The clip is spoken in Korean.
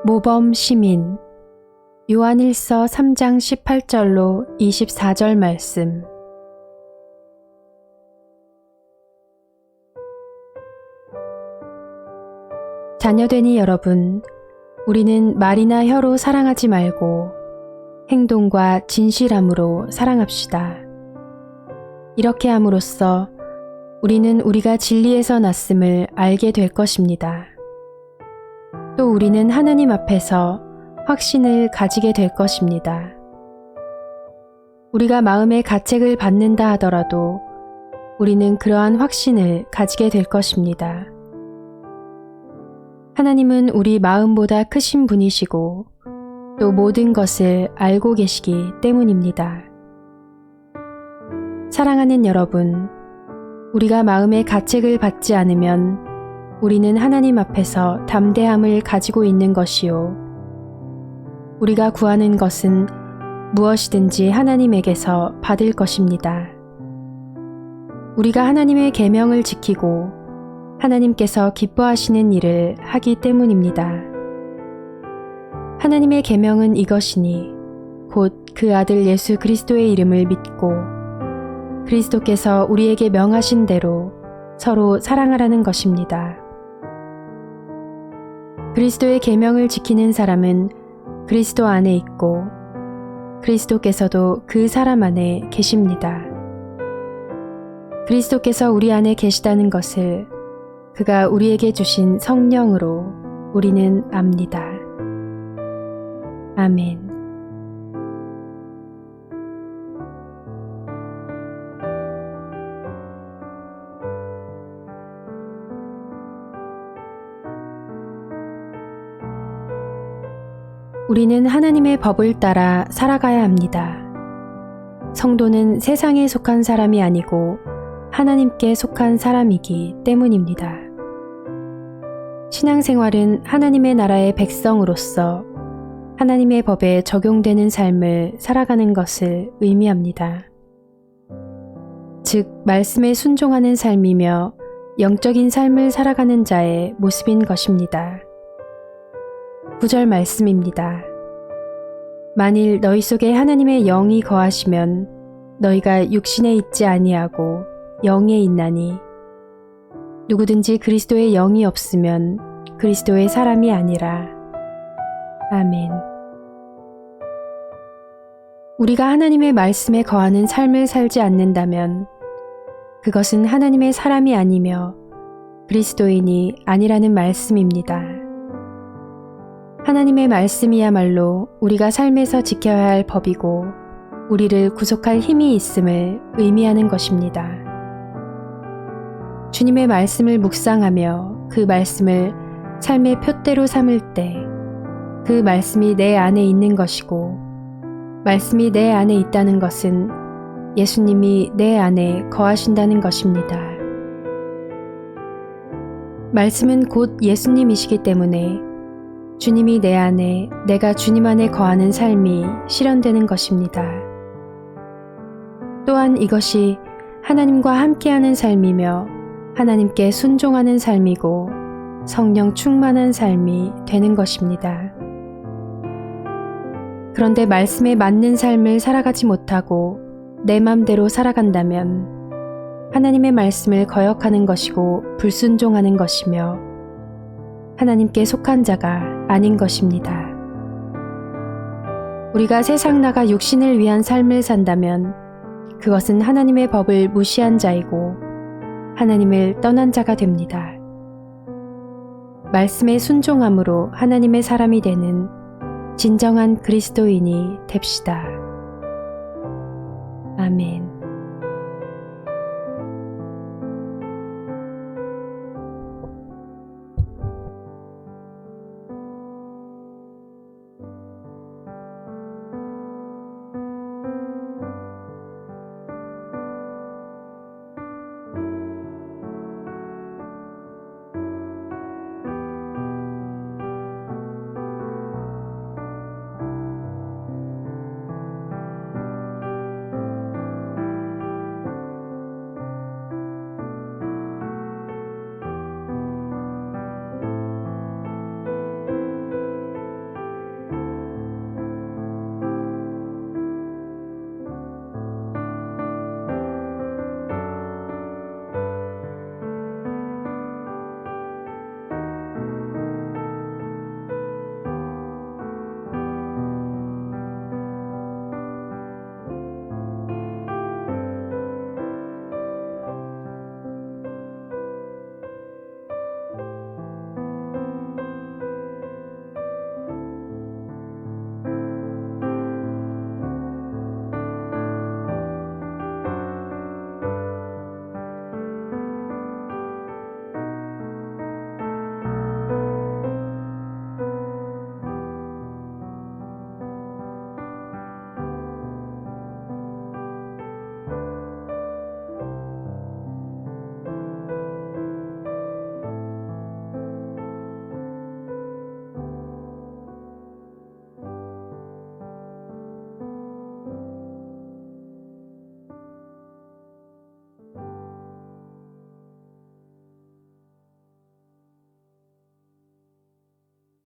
모범 시민 요한일서 3장 18절로 24절 말씀. 자녀되니 여러분, 우리는 말이나 혀로 사랑하지 말고 행동과 진실함으로 사랑합시다. 이렇게 함으로써 우리는 우리가 진리에서 났음을 알게 될 것입니다. 또 우리는 하나님 앞에서 확신을 가지게 될 것입니다. 우리가 마음의 가책을 받는다 하더라도 우리는 그러한 확신을 가지게 될 것입니다. 하나님은 우리 마음보다 크신 분이시고 또 모든 것을 알고 계시기 때문입니다. 사랑하는 여러분, 우리가 마음의 가책을 받지 않으면 우리는 하나님 앞에서 담대함을 가지고 있는 것이요. 우리가 구하는 것은 무엇이든지 하나님에게서 받을 것입니다. 우리가 하나님의 계명을 지키고 하나님께서 기뻐하시는 일을 하기 때문입니다. 하나님의 계명은 이것이니 곧 그 아들 예수 그리스도의 이름을 믿고 그리스도께서 우리에게 명하신 대로 서로 사랑하라는 것입니다. 그리스도의 계명을 지키는 사람은 그리스도 안에 있고 그리스도께서도 그 사람 안에 계십니다. 그리스도께서 우리 안에 계시다는 것을 그가 우리에게 주신 성령으로 우리는 압니다. 아멘. 우리는 하나님의 법을 따라 살아가야 합니다. 성도는 세상에 속한 사람이 아니고 하나님께 속한 사람이기 때문입니다. 신앙생활은 하나님의 나라의 백성으로서 하나님의 법에 적용되는 삶을 살아가는 것을 의미합니다. 즉, 말씀에 순종하는 삶이며 영적인 삶을 살아가는 자의 모습인 것입니다. 9절 말씀입니다. 만일 너희 속에 하나님의 영이 거하시면 너희가 육신에 있지 아니하고 영에 있나니 누구든지 그리스도의 영이 없으면 그리스도의 사람이 아니라. 아멘. 우리가 하나님의 말씀에 거하는 삶을 살지 않는다면 그것은 하나님의 사람이 아니며 그리스도인이 아니라는 말씀입니다. 하나님의 말씀이야말로 우리가 삶에서 지켜야 할 법이고 우리를 구속할 힘이 있음을 의미하는 것입니다. 주님의 말씀을 묵상하며 그 말씀을 삶의 표대로 삼을 때 그 말씀이 내 안에 있는 것이고 말씀이 내 안에 있다는 것은 예수님이 내 안에 거하신다는 것입니다. 말씀은 곧 예수님이시기 때문에 주님이 내 안에, 내가 주님 안에 거하는 삶이 실현되는 것입니다. 또한 이것이 하나님과 함께하는 삶이며 하나님께 순종하는 삶이고 성령 충만한 삶이 되는 것입니다. 그런데 말씀에 맞는 삶을 살아가지 못하고 내 맘대로 살아간다면 하나님의 말씀을 거역하는 것이고 불순종하는 것이며 하나님께 속한 자가 아닌 것입니다. 우리가 세상 나가 육신을 위한 삶을 산다면 그것은 하나님의 법을 무시한 자이고 하나님을 떠난 자가 됩니다. 말씀에 순종함으로 하나님의 사람이 되는 진정한 그리스도인이 됩시다. 아멘.